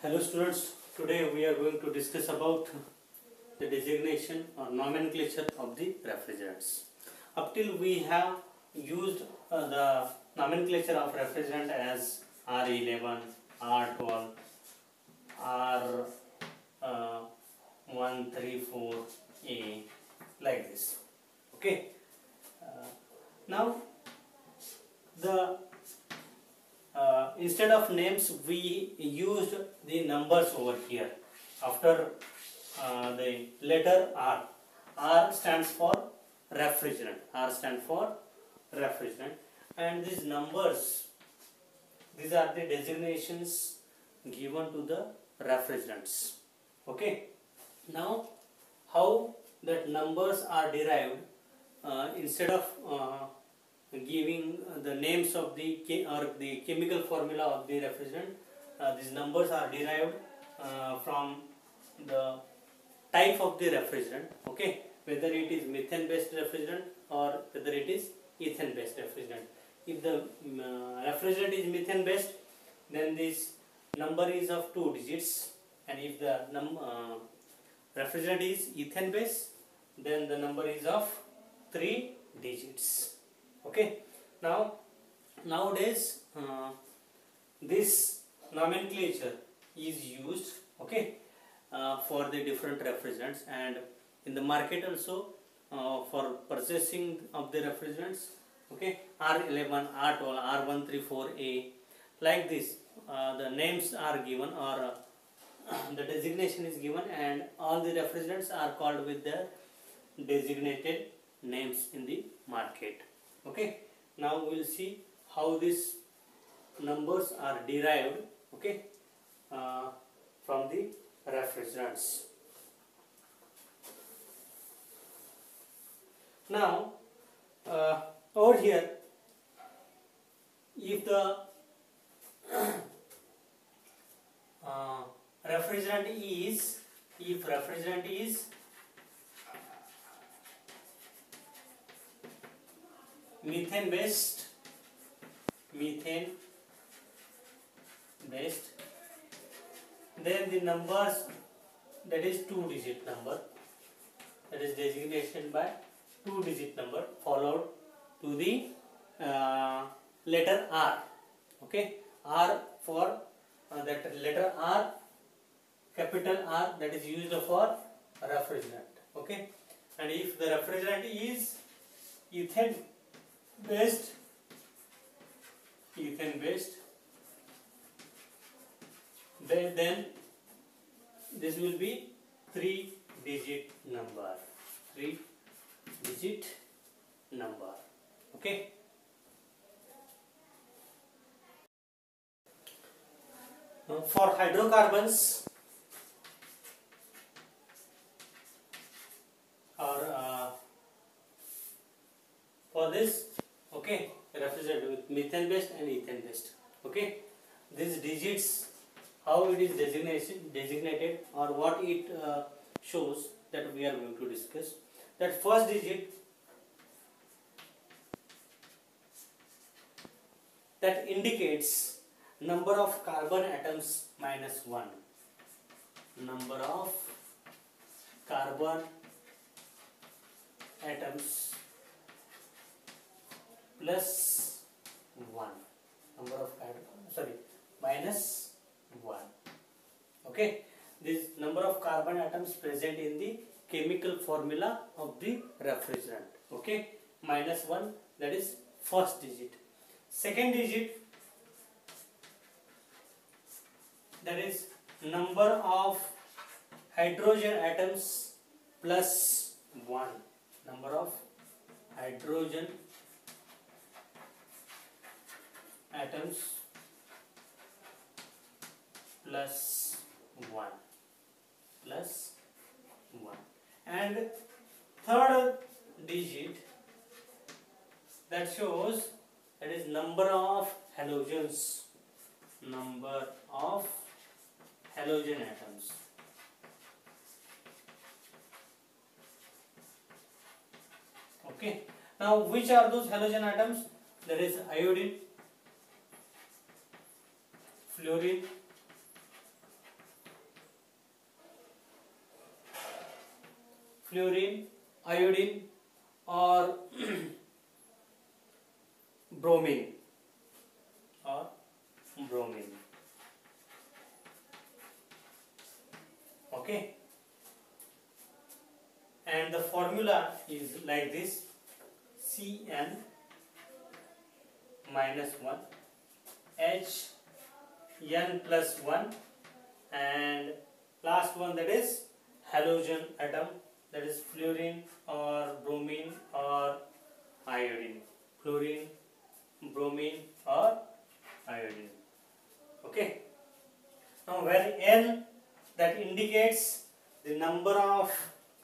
Hello students, today we are going to discuss about the designation or nomenclature of the refrigerants. Up till we have used the nomenclature of refrigerant as R11, R12, R134A like this. Okay. Now the instead of names we used the numbers over here after the letter R. R stands for refrigerant. R stands for refrigerant, and these numbers, these are the designations given to the refrigerants. Okay. Now how that numbers are derived, instead of giving the names of the chemical formula of the refrigerant, these numbers are derived from the type of the refrigerant. Okay, whether it is methane based refrigerant or whether it is ethane based refrigerant. If the refrigerant is methane based, then this number is of 2 digits, and if the refrigerant is ethane based, then the number is of 3 digits. Okay. Now nowadays this nomenclature is used, okay, for the different refrigerants, and in the market also for purchasing of the refrigerants. Okay, R11, R12, R134A, like this, the names are given, or the designation is given, and all the refrigerants are called with their designated names in the market. Okay, now we will see how these numbers are derived, okay, from the refrigerants. Now over here, if the refrigerant is methane based, then the numbers, that is 2-digit number, that is designation by 2-digit number followed to the letter R. Okay, R for that letter R, capital R, that is used for refrigerant. Okay, and if the refrigerant is ethane based, then this will be 3-digit number. Okay. For hydrocarbons or for this, okay, refrigerant with methane based and ethane based. Okay, these digits, how it is designated or what it shows, that we are going to discuss. That first digit, that indicates number of carbon atoms -1, number of carbon atoms +1, number of -1. Okay, this number of carbon atoms present in the chemical formula of the refrigerant. Okay, -1, that is first digit. Second digit, that is number of hydrogen atoms +1, number of hydrogen atoms +1, and third digit, that shows, that is number of halogens, number of halogen atoms. Okay, now which are those halogen atoms? That is iodine, fluorine, fluorine, iodine, or bromine, or bromine. Okay, and the formula is like this: Cn minus 1 H n plus 1, and last one, that is halogen atom, that is fluorine or bromine or iodine, fluorine, bromine or iodine. Okay, now where N, that indicates the number of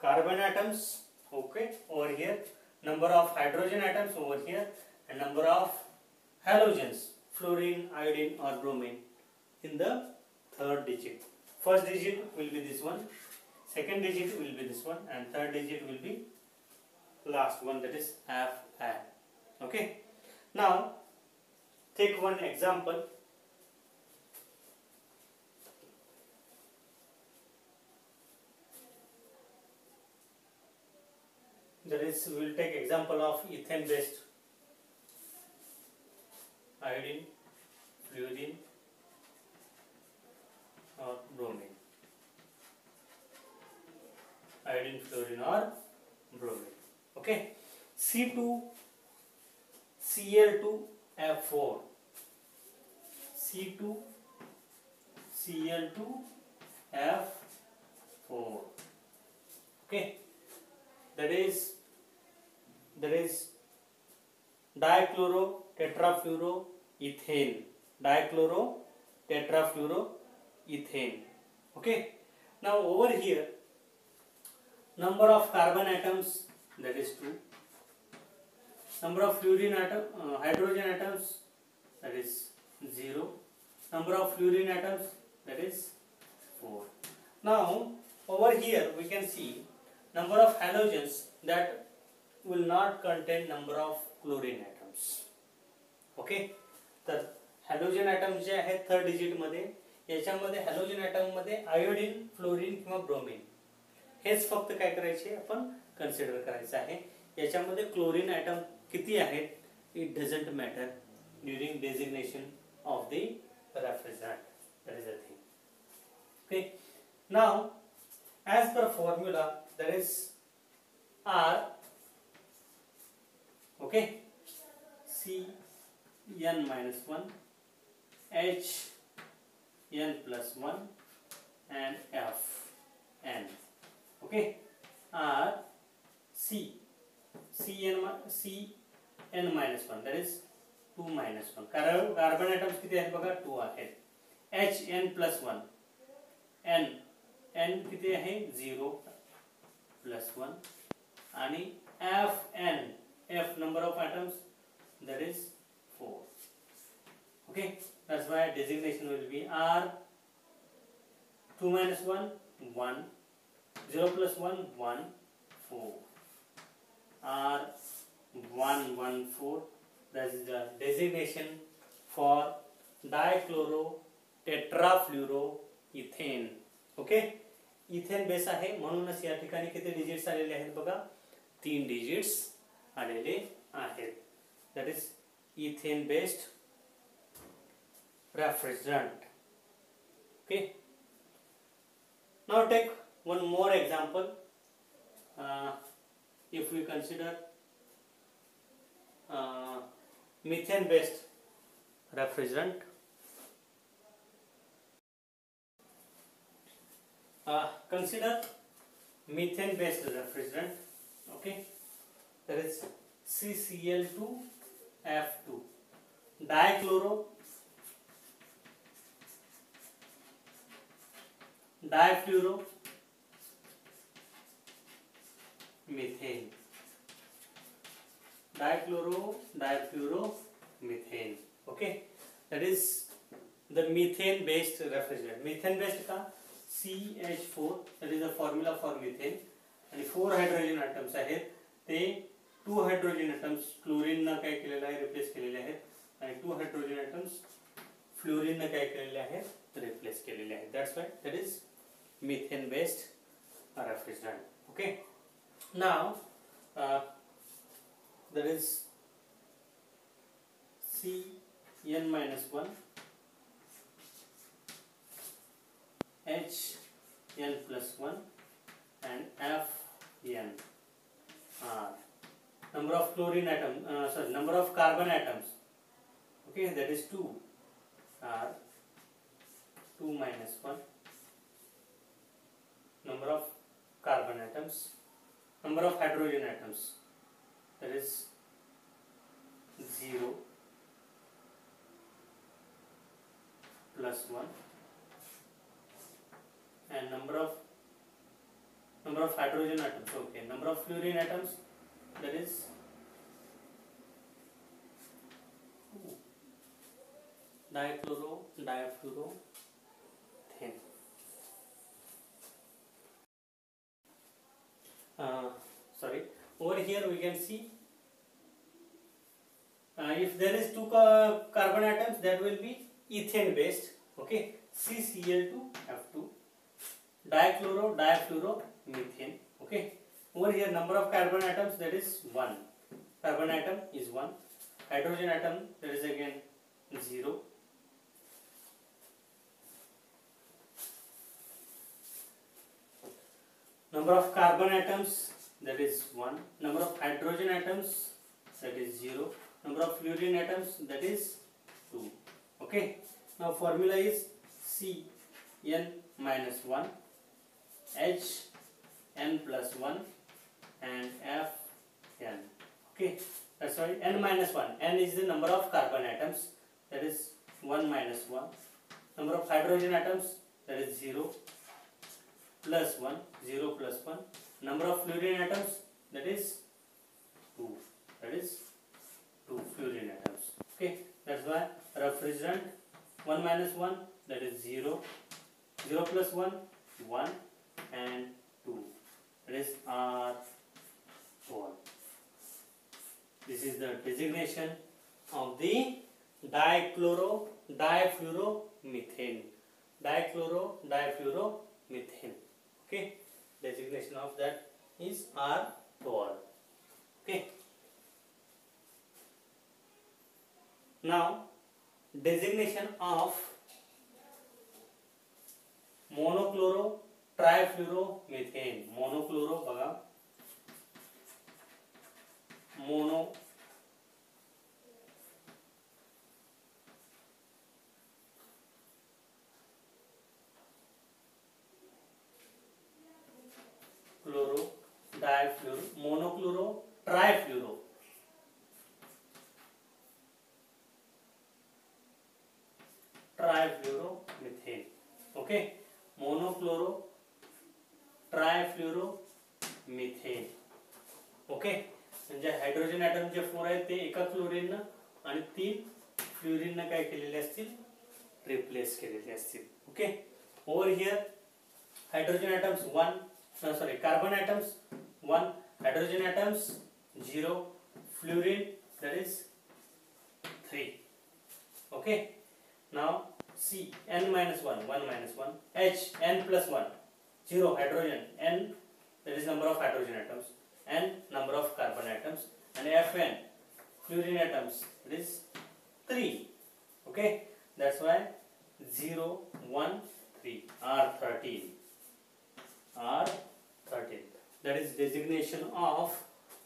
carbon atoms, okay, over here, number of hydrogen atoms over here, and number of halogens, fluorine, iodine or bromine, in the third digit. First digit will be this one, second digit will be this one, and third digit will be last one, that is Fn. Okay, now take one example. That is, we will take example of ethane based iodine, fluorine or bromine. Iodine, fluorine or bromine. Okay, C2Cl2F4, C2Cl2F4. Okay, that is dichlorotetrafluoroethane, dichlorotetrafluoroethane. Okay, now over here, number of carbon atoms, that is 2, number of fluorine atom, hydrogen atoms, that is 0, number of fluorine atoms, that is 4. Now over here we can see number of halogens that will not contain number of chlorine atoms. Okay, तर halogen atom जे आहेत third digit मध्ये, याच्यामध्ये halogen atom मध्ये iodine, fluorine किंवा bromine हेच फक्त काय करायचे आपण कन्सिडर करायचं आहे. याच्यामध्ये क्लोरीन ॲटम किती आहेत it doesn't matter during designation of the refrigerant. That is the thing. Okay, now as per formula, that is R, okay, Cn minus 1 H n plus 1 and F n. Okay, R Cn minus 1, that is 2 minus 1. Carbon atoms किती आहेत बघा, 2 आहेत. H n plus 1 n किती आहे 0 plus 1 आणि F n, F number of atoms, that is 4. Okay, that's why designation will be R 2 minus 1 1, 0 plus 1 1, 4. R 1 1 4, that is the designation for dichlorotetrafluoroethane. Okay, ethane base आहे म्हणूनच या ठिकाणी किती digits आलेले आहेत बघा, 3 डिजिट्स आलेले आहेत. That is ethane based refrigerant. Okay, now take one more example. If we consider methane based refrigerant. Consider methane based refrigerant. Okay, that is CCl2F2, difluoromethane, difluoromethane. Okay, that is the methane based refrigerant. Methane based का CH4, that is the formula for methane, आणि 4 hydrogen atoms आहेत, ते 2 hydrogen atoms chlorine न काय केलेले आहे, replace केलेले आहेत, आणि 2 हायड्रोजन ॲटम्स फ्लोरीन न काय केलेले आहेत, रिप्लेस केलेले आहेत. That's why that is methane based refrigerant. Okay, Now that is Cn minus 1 Hn plus 1 and Fn are number of chlorine atom, number of carbon atoms, okay, that is 2, are 2 minus 1, number of carbon atoms, number of hydrogen atoms, that is 0 plus 1, and number of hydrogen atoms, okay, number of fluorine atoms, that is 2, difluorothane. Sorry, over here we can see if there is 2 carbon atoms, that will be ethane based, okay, CCl2F2, difluoromethane, okay. Over here number of carbon atoms, that is 1, carbon atom is 1, hydrogen atom, that is again 0, number of carbon atoms, that is 1, number of hydrogen atoms, that is 0, number of fluorine atoms, that is 2, okay. Now formula is Cn minus 1 Hn plus 1 and Fn, okay. That's why n minus 1, n is the number of carbon atoms, that is 1 minus 1, number of hydrogen atoms, that is 0 plus 1, 0 plus 1, number of fluorine atoms, that is 2, that is 2 fluorine atoms, okay. That's why refrigerant 1 minus 1, that is 0, 0 plus 1, 1 and 2, that is R1. This is the designation of the difluoromethane, okay. Designation of that is R12, okay. Now designation of monochloro trifluoromethane, monochloro बघा, mono chloro difluoro, monochloro trifluoro, trifluoromethane, okay. monochloro trifluoromethane, okay. म्हणजे hydrogen atom जे 4 आहेत ते एका chlorine आणि 3 fluorine काय केलेले असतील, replace केलेले असतील, okay. Over here hydrogen atoms 1, sorry carbon atoms 1, hydrogen atoms 0, fluorine that is 3, okay. Now C n minus 1, 1 minus 1, H n plus 1, 0 hydrogen, n that is number of hydrogen atoms, n number of carbon atoms, and Fn fluorine atoms, that is 3, okay. That's why 0 1 3 R13, that is designation of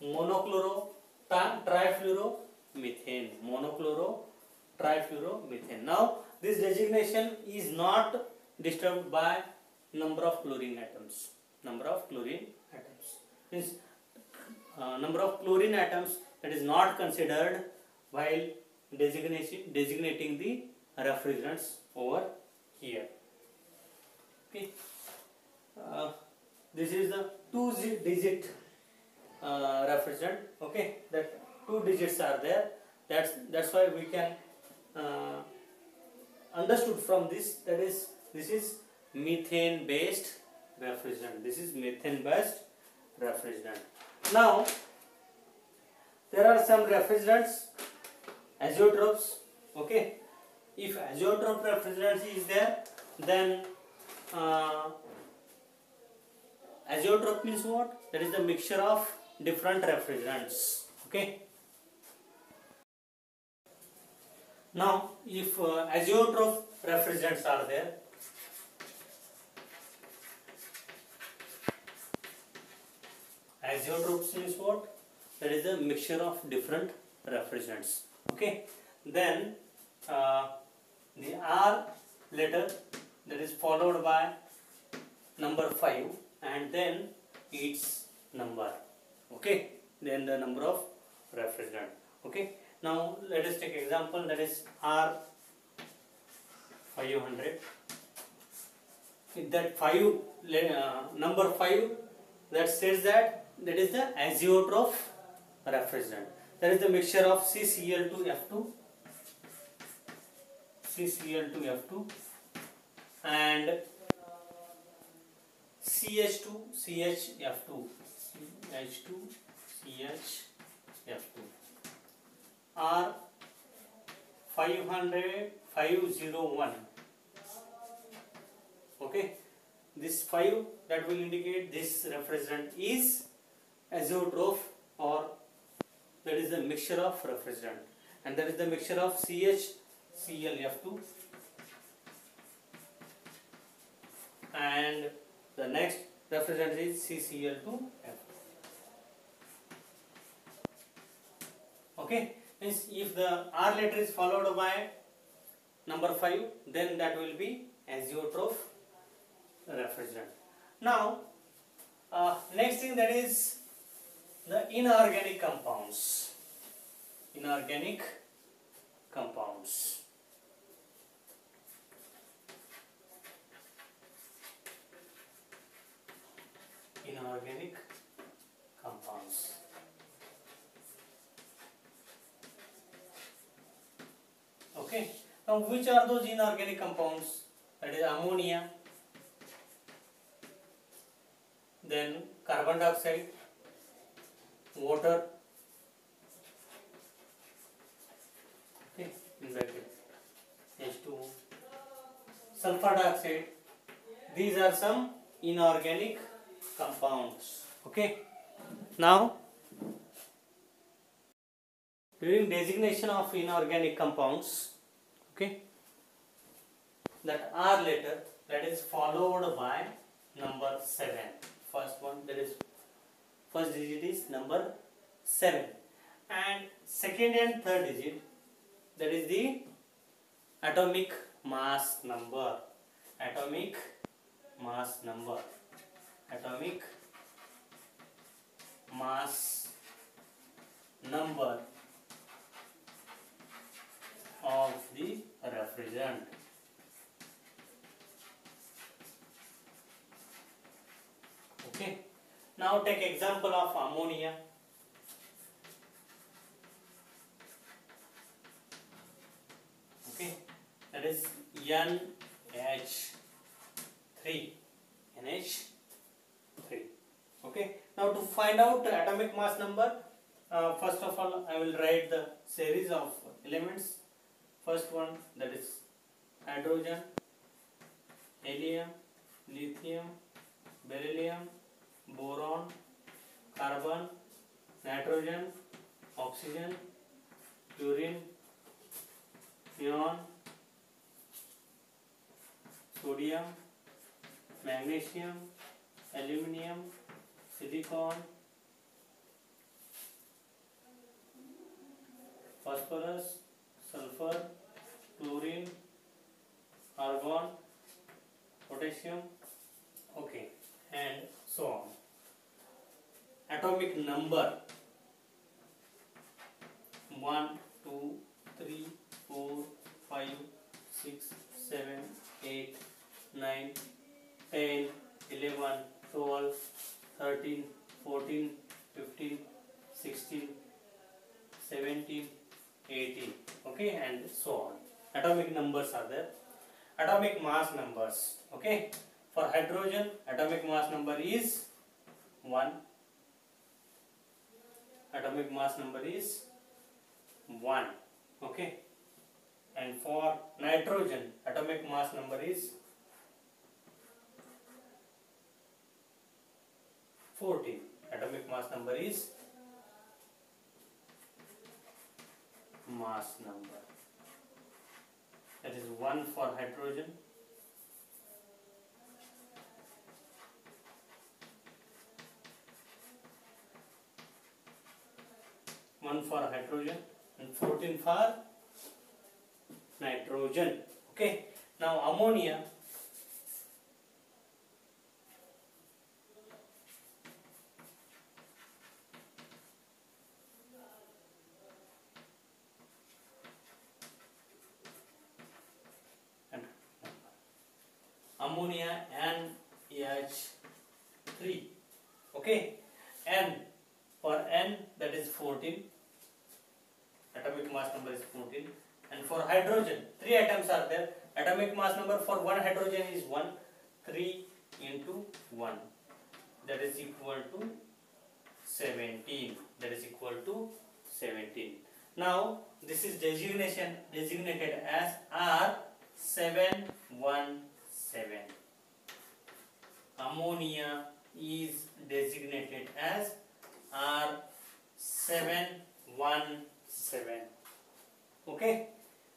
monochloro trifluoromethane, Now this designation is not disturbed by number of chlorine atoms, means number of chlorine atoms, that is not considered while designating the refrigerants over here, okay. This is the 2-digit refrigerant, okay, that 2 digits are there, that's why we can understood from this, that is this is methane based refrigerant, Now there are some refrigerants, azeotrope, okay. If azeotrope refrigerant is there, then Azeotrope means what? That is the mixture of different refrigerants. Okay. Now, if azeotrope refrigerants are there, azeotropes means what? That is the mixture of different refrigerants. Okay. Then the R letter, that is followed by number 5 and then its number. Okay. Then the number of refrigerant. Okay. Now let us take example, that is R 500. With that number 5, that says that is the azeotrope refrigerant. That is the mixture of CCl2F2, CCl2F2 and CH2CHF2, CH2CHF2. R 501. Okay, this 5 that will indicate this refrigerant is azeotrope, or that is the mixture of refrigerant, and that is the mixture of CHClF2 and the next refrigerant is CCl2F. Okay, means if the R letter is followed by number 5, then that will be azeotrope refrigerant. Now, next thing, that is the inorganic compounds. Inorganic compounds. Inorganic compounds. Okay. Now, which are those inorganic compounds? That is ammonia, then carbon dioxide, water, okay, in bracket, H2O, sulfur dioxide. These are some inorganic compounds. Okay. Now, during designation of inorganic compounds, okay, that R letter, that is followed by number 7. First one, that is first digit is number 7, and second and third digit, that is the atomic mass number. Atomic mass number. Atomic mass number of the refrigerant. Okay. Now take example of ammonia. Okay, that is NH3. NH3. Okay. Now to find out the atomic mass number, first of all I will write the series of elements. First one, that is hydrogen, helium, lithium, beryllium, boron, carbon, nitrogen, oxygen, fluorine, neon, sodium, magnesium, aluminium, silicon, phosphorus, sulfur, chlorine, argon, potassium, okay, and so on. Atomic number 1, 2, 3, 4, 5, 6, 7, 8, 9, 10, 11, 12, 13, 14, 15, 16, 17, 18, okay, and so on. Atomic numbers are there. Atomic mass numbers, okay. For hydrogen, atomic mass number is 1. Atomic mass number is 1, okay. And for nitrogen, atomic mass number is 14. Atomic mass number is mass number. That is 1 for hydrogen, 1 for hydrogen and 14 for nitrogen. Okay. Now ammonia. Ammonia NH3. Okay. N for N, that is 14. Atomic mass number is 14. And for hydrogen, 3 atoms are there. Atomic mass number for one hydrogen is 1. 3 into 1. That is equal to 17. That is equal to 17. Now this is designated as R717. Ammonia is designated as R717. Okay,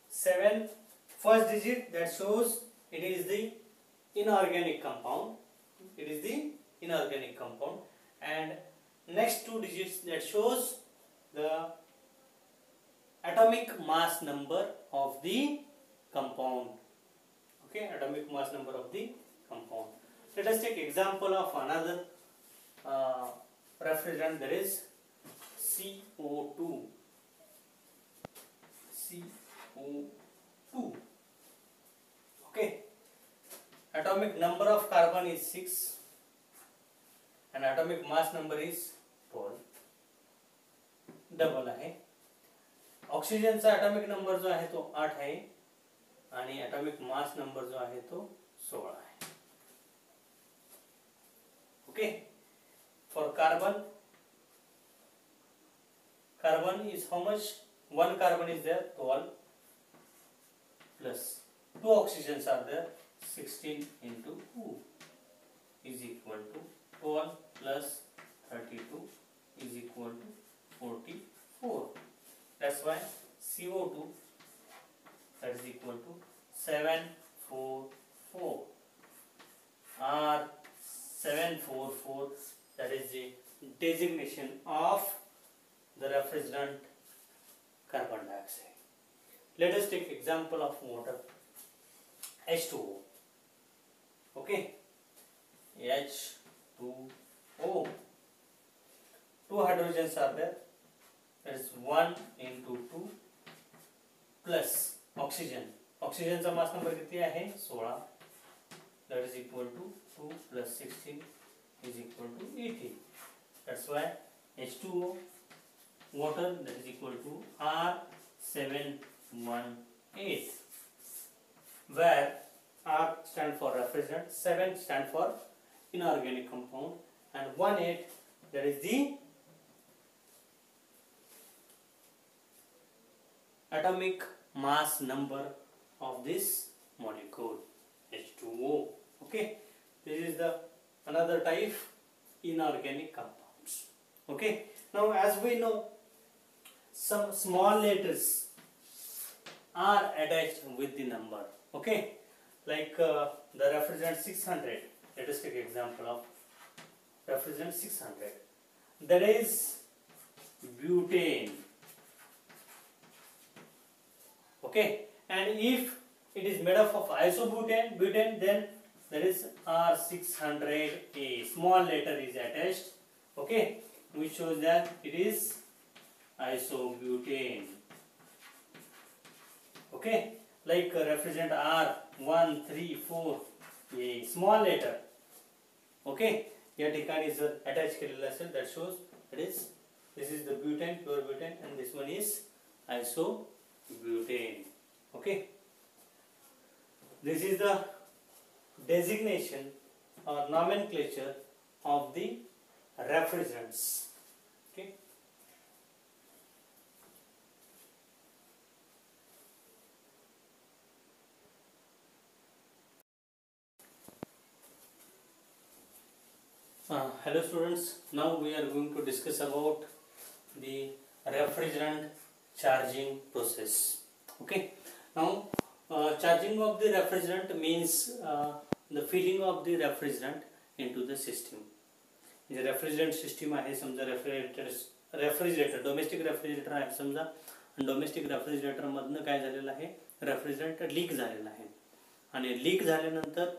7 first digit, that shows it is the inorganic compound. It is the inorganic compound, and next 2 digits, that shows the atomic mass number of the compound. Okay, atomic mass number of the compound. Let us take example of another refrigerant, that is CO2. CO2. Okay. Atomic number of carbon is 6 and atomic mass number is 12. Double आहे. ऑक्सिजनचा atomic number जो आहे तो 8 आहे आणि atomic mass number जो आहे तो 16 आहे. Okay. For carbon is how much? 1 carbon is there, 12, plus 2 oxygens are there, 16 into 2 is equal to 12 plus 32 is equal to 44. That's why CO2, that is equal to 744. R744, that is the designation of the refrigerant carbon dioxide. Let us take example of water, H2O. Okay, H2O. 2 hydrogens are there. That is 1 into 2 plus oxygen. Oxygen चा mass number किती आहे? 16. That is equal to 2 plus 16 is equal to 18. That's why H2O water, that is equal to R718, where R stand for refrigerant, 7 stand for inorganic compound, and 18, that is the atomic mass number of this molecule H2O. Okay, this is the another type inorganic compounds. Okay, now as we know, some small letters are attached with the number. Okay, like the refrigerant 600. Let us take example of refrigerant 600. That is butane. Okay, and if it is made up of isobutane, then that is R600A. Small letter is attached. Okay, which shows that it is isobutane. Okay, like refrigerant R134A, small letter. Okay, या ठिकाणी जर attach केलेलं असेल, that shows that is this is the butane, pure butane, and this one is isobutane. Okay, this is the designation or nomenclature of the refrigerants. Okay. Hello students, now we are going to discuss about the refrigerant charging process. Okay, now charging of the refrigerant means the filling of the refrigerant into the system. The refrigerant system आहे समजा refrigerator domestic refrigerator आहे समजा, domestic refrigerator मधनं काय झालेलं आहे, refrigerant leak झालेलं आहे आणि लीक झाल्यानंतर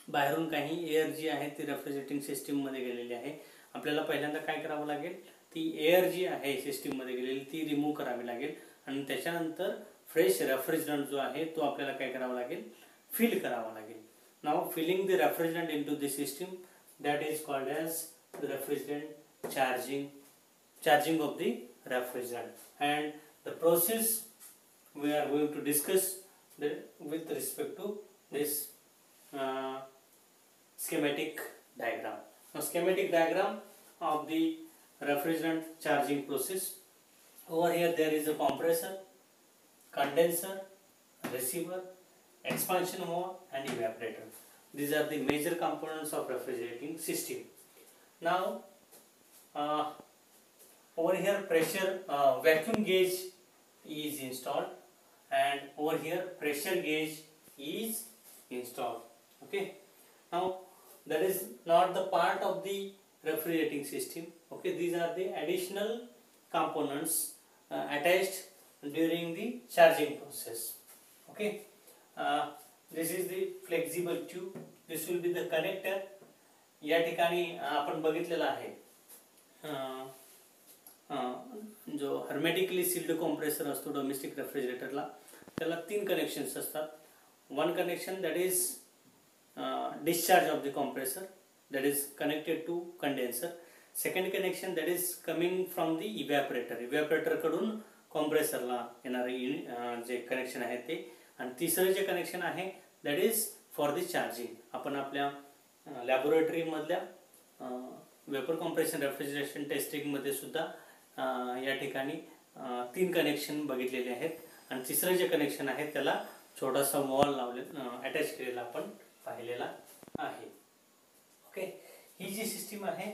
बाहेरून काही एअर जी आहे ती रेफ्रिजरेटिंग सिस्टीम मध्ये गेलेली आहे. आपल्याला पहिल्यांदा काय करावं लागेल, ती एअर जी आहे सिस्टीम मध्ये गेलेली ती रिमूव्ह करावी लागेल आणि त्याच्यानंतर फ्रेश रेफ्रिजरंट जो आहे तो आपल्याला काय करावा लागेल, फिल करावा लागेल. Now filling the refrigerant into the system, that is called as the refrigerant charging of the refrigerant, and the process we are going to discuss with respect to this schematic diagram. Now schematic diagram of the refrigerant charging process. Over here there is a compressor, condenser, receiver, expansion valve and evaporator. These are the major components of refrigerating system. Now over here pressure vacuum gauge is installed, and over here pressure gauge is installed. Okay, now that is not the part of the refrigerating system. Okay, these are the additional components attached during the charging process. Okay, this is the flexible tube. This will be the connector. या ठिकाणी आपण बघितलेला आहे जो hermetically sealed compressor असतो domestic रेफ्रिजरेटरला, त्याला 3 connections असतात. One connection that is discharge of the compressor, that is connected to condenser. Second connection that is coming from the evaporator कडून कॉम्प्रेसरला येणारे जे कनेक्शन आहे ते. आणि तिसरं जे कनेक्शन आहे that is for the charging. आपण आपल्या लॅबोरेटरी मधल्या वेपर कॉम्प्रेशन रेफ्रिजरेशन टेस्टिंग मध्ये सुद्धा या ठिकाणी 3 कनेक्शन बघितलेले आहेत आणि तिसरं जे कनेक्शन आहे त्याला छोटासा वॉल लावले अटॅच केलेला आपण पाहिलेला आहे. ओके, ही जी सिस्टीम आहे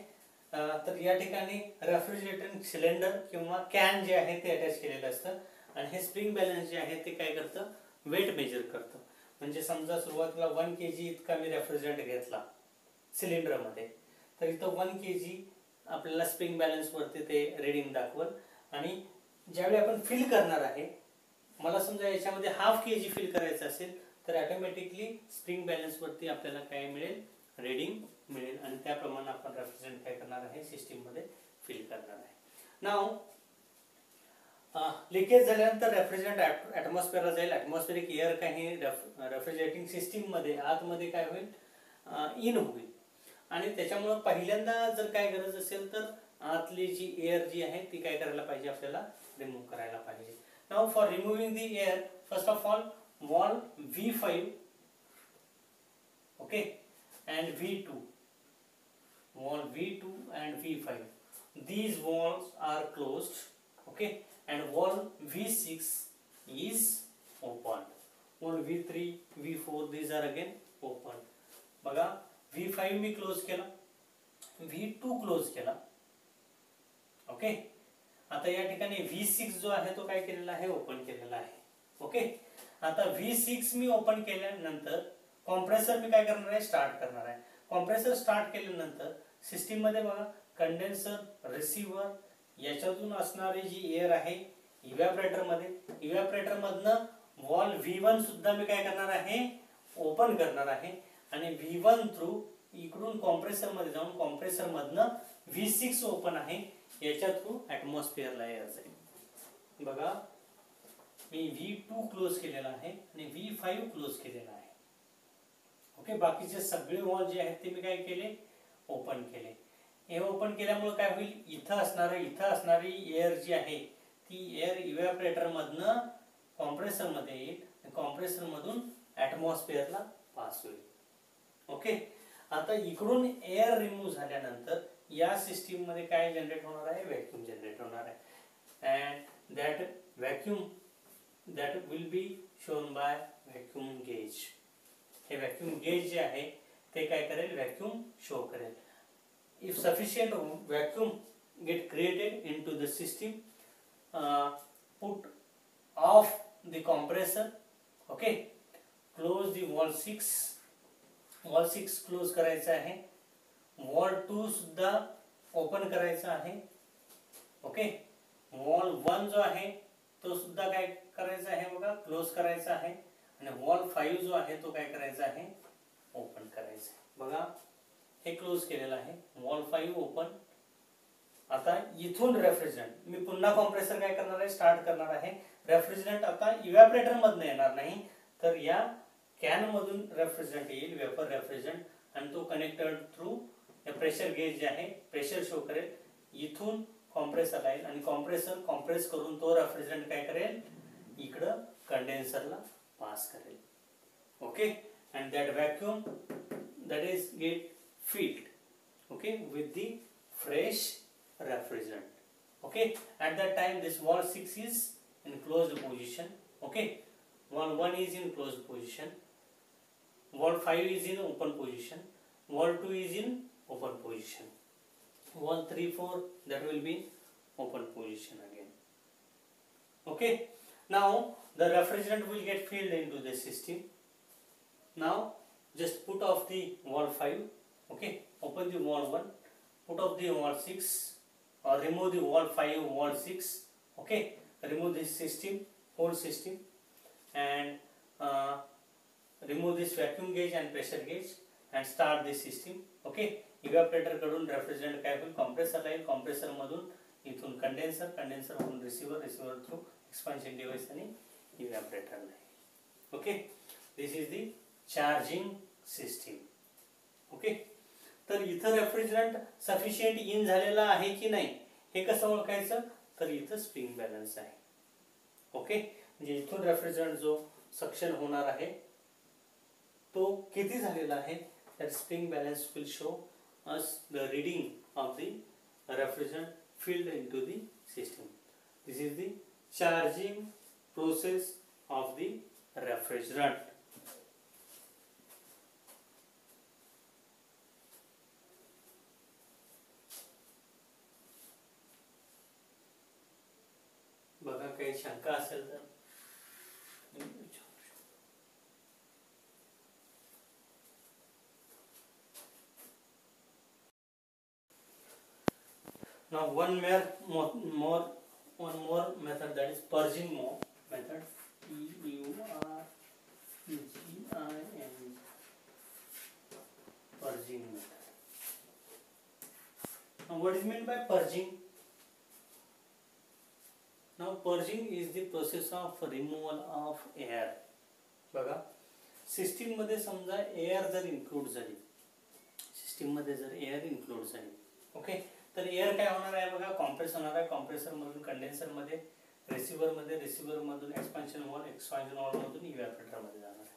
तर या ठिकाणी रेफ्रिजरेटिंग सिलेंडर किंवा कॅन जे आहे ते अटॅच केलेलं असतं आणि हे स्प्रिंग बॅलन्स जे आहे ते काय करतं, वेट मेजर करतं. म्हणजे समजा सुरुवातीला 1 kg इतका मी रेफ्रिजरंट घेतला सिलेंडर मध्ये, तर इथं 1 kg आपल्याला स्प्रिंग बॅलन्स वरती ते रीडिंग दाखवल आणि ज्यावेळी आपण फिल करणार आहे, मला समजा याच्यामध्ये हाफ kg फिल करायचं असेल तर ऑटोमॅटिकली स्प्रिंग बॅलन्स वरती आपल्याला काय मिळेल, रीडिंग मिळेल आणि त्याप्रमाणे आपण रेफ्रिजरंट काय करणार आहे, सिस्टीम मध्ये फिल करणार आहे. नाउ लिकेज झाल्यानंतर रेफ्रिजरंट ॲटमॉस्फिअरला जाईल. ॲटमॉस्फिअरिक एअर काही रेफ्रिजरेटिंग सिस्टीम मध्ये आतमध्ये काय होईल, इन होईल आणि त्याच्यामुळे पहिल्यांदा जर काय गरज असेल तर आतली जी एअर जी आहे ती काय करायला पाहिजे, आपल्याला रिमूव्ह करायला पाहिजे. Now for removing the air, first of all valve V5, okay, and V2, valve V2 and V5, these valves are closed, okay, and valve V6 is open. Valve V3, V4 these are again open. बघा V5 मी close केला, V2 close केला. Okay, आता या ठिकाणी V6 जो आहे तो काय केलेला आहे, ओपन केलेला आहे. ओके, आता V6 मी ओपन केल्यानंतर कॉम्प्रेसर मी काय करणार आहे, स्टार्ट करणार आहे. कॉम्प्रेसर स्टार्ट केल्यानंतर सिस्टीम मध्ये बघा कंडेन्सर, रिसिव्हर, याच्यातून असणारी जी एअर आहे इव्हॅपोरेटर मध्ये, इव्हॅपोरेटर मधनं वॉल्व V1 सुद्धा मी काय करणार आहे, ओपन करणार आहे आणि V1 थ्रू इकडून कॉम्प्रेसर मध्ये जाऊन कॉम्प्रेसर मधनं V6 ओपन आहे, याच्या थ्रू ॲटमॉस्फिअरला एअर जाईल. बघा मी V2 क्लोज केलेला आहे आणि V5 क्लोज केलेला आहे. ओके, बाकीचे सगळे वॉल जे आहेत ते मी काय केले, ओपन केले. हे ओपन केल्यामुळे काय होईल, इथं असणारी एअर जी आहे ती एअर इव्हॅपोरेटर मधनं कॉम्प्रेसर मध्ये येईल, कॉम्प्रेसर मधून ॲटमॉस्फिअरला पास होईल. ओके, आता इकडून एअर रिमूव्ह झाल्यानंतर या सिस्टीम मध्ये काय जनरेट होणार आहे, व्हॅक्यूम जनरेट होणार आहे. And that vacuum that will be shown by vacuum gauge. हे व्हॅक्यूम गेज जे आहे ते काय करेल, व्हॅक्यूम शो करेल. if sufficient vacuum get created into the system, put off the compressor, okay, close the valve 6, valve 6 close करायचा आहे, valve 2 सुद्धा ओपन करायचा आहे, ओके, valve 1 जो आहे तो सुद्धा काय करायचा आहे बघा, क्लोज करायचा आहे, आणि valve 5 जो आहे तो काय करायचा आहे, ओपन करायचा आहे. बघा हे क्लोज केलेलं आहे, valve 5 ओपन. आता इथून रेफ्रिजरंट मी पुन्हा कॉम्प्रेसर काय करणार आहे, स्टार्ट करणार आहे. रेफ्रिजरंट आता इव्हॅपोरेटर मधून येणार नाही, तर या कॅन मधून रेफ्रिजरंट येईल, वेपर रेफ्रिजरंट, आणि तो कनेक्टेड थ्रू प्रेशर गेज जे आहे प्रेशर शो करेल, इथून कॉम्प्रेसरला येईल, आणि कॉम्प्रेसर कॉम्प्रेस करून तो रेफ्रिजरंट काय करेल, इकडं कंडेन्सरला पास करेल, okay. And that vacuum that is get filled, okay, with the fresh refrigerant, okay. At that time this valve 6 is in closed position, okay, valve 1 is in closed position, valve 5 is in open position, valve 2 is in open position, valve 3 4 that will be open position again, okay. Now the refrigerant will get filled into the system. Now just put off the valve 5, okay, open the valve 1, put off the valve 6, or remove the valve 5, valve 6, okay, remove this system, whole system, and remove this vacuum gauge and pressure gauge, and start this system, okay. evaporator कडून refrigerant काय होईल, compressor ला येईल, compressor मधून इथून condenser, condenser मधून receiver, receiver through expansion device आणि evaporator ला येईल, okay. This is the charging system, okay. तर इथं रेफ्रिजरंट सफिशियंट इन झालेला आहे की नाही हे कसं ओळखायचं, तर इथं स्प्रिंग बॅलन्स आहे, ओके. म्हणजे इथून रेफ्रिजरंट जो सक्शन होणार आहे तो किती झालेला आहे, that spring balance will show us the reading of the refrigerant filled into the system. This is the charging process of the refrigerant. बघा काही शंका असेल तर now one more method, that is purging method, P-U-R-G-I-N, purging method. Now what is meant by purging? Now purging is the process of removal of air. बघा system मध्ये समजा air जर include झाली, सिस्टीम मध्ये जर एअर इन्क्लूड झाली, okay, तर air काय होणार आहे बघा, कॉम्प्रेस होणार आहे, कॉम्प्रेसर मधून कंडेन्सर मध्ये, रिसिव्हर मध्ये, रिसिव्हर मधून एक्सपान्शन वॉल, एक्सपान्शन वॉल मधून इव्हॅपोरेटर मध्ये जाणार आहे,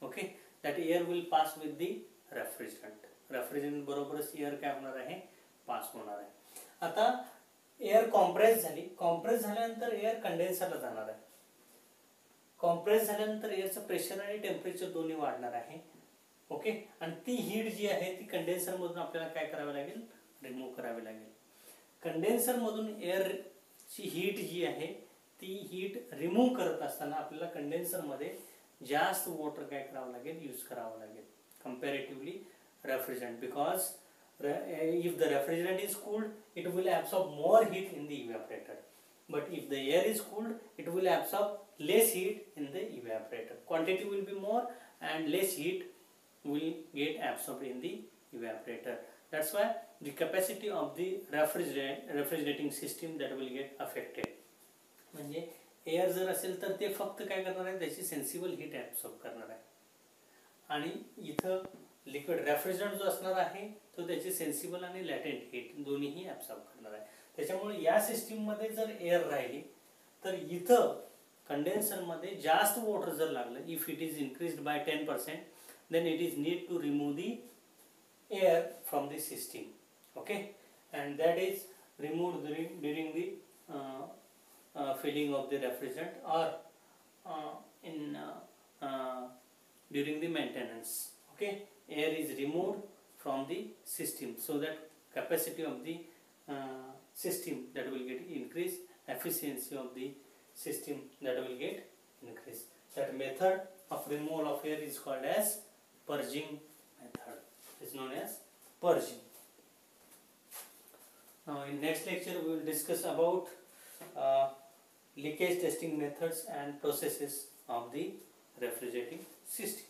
okay. That air will pass with the refrigerant, refrigerant बरोबरच एअर काय होणार आहे, पास होणार आहे. आता एअर कॉम्प्रेस झाली, कॉम्प्रेस झाल्यानंतर एअर कंडेन्सरला जाणार आहे, कॉम्प्रेस झाल्यानंतर एअरचं प्रेशर आणि टेम्परेचर दोन्ही वाढणार आहे, ओके. आणि ती हीट जी आहे ती कंडेन्सर मधून आपल्याला काय करावी लागेल, रिमूव्ह करावी लागेल. कंडेन्सर मधून एअरची हीट जी आहे ती हीट रिमूव्ह करत असताना आपल्याला कंडेन्सर मध्ये जास्त वॉटर काय करावं लागेल, यूज करावं लागेल comparatively refrigerant, because if the refrigerant is cooled, it will absorb more heat in the evaporator, but if the air is cooled it will absorb less heat in the evaporator. Quantity will be more and less heat will get absorbed in the evaporator. That's why the capacity of the refrigerating system that will get affected. म्हणजे air जर असेल तर ते फक्त काय करणार आहे, त्याची सेन्सिबल हीट ॲब्सॉर्ब करणार आहे, आणि इथं लिक्विड रेफ्रिजरंट जो असणार आहे तो त्याची सेन्सिबल आणि लॅटेंट हीट दोन्हीही ॲब्सॉर्ब करणार आहे. त्याच्यामुळे या सिस्टीम मध्ये जर एअर राहिली तर इथं कंडेन्सर मध्ये जास्त वॉटर जर लागलं, if it is increased by 10%, then it is need to remove the air from the system, okay, and that is removed during the filling of the refrigerant or during the maintenance, okay. Air is removed from the system so that capacity of the system that will get increased, efficiency of the system that will get increased. That method of removal of air is called as purging method. It is known as purging. Now in next lecture we will discuss about leakage testing methods and processes of the refrigerating system.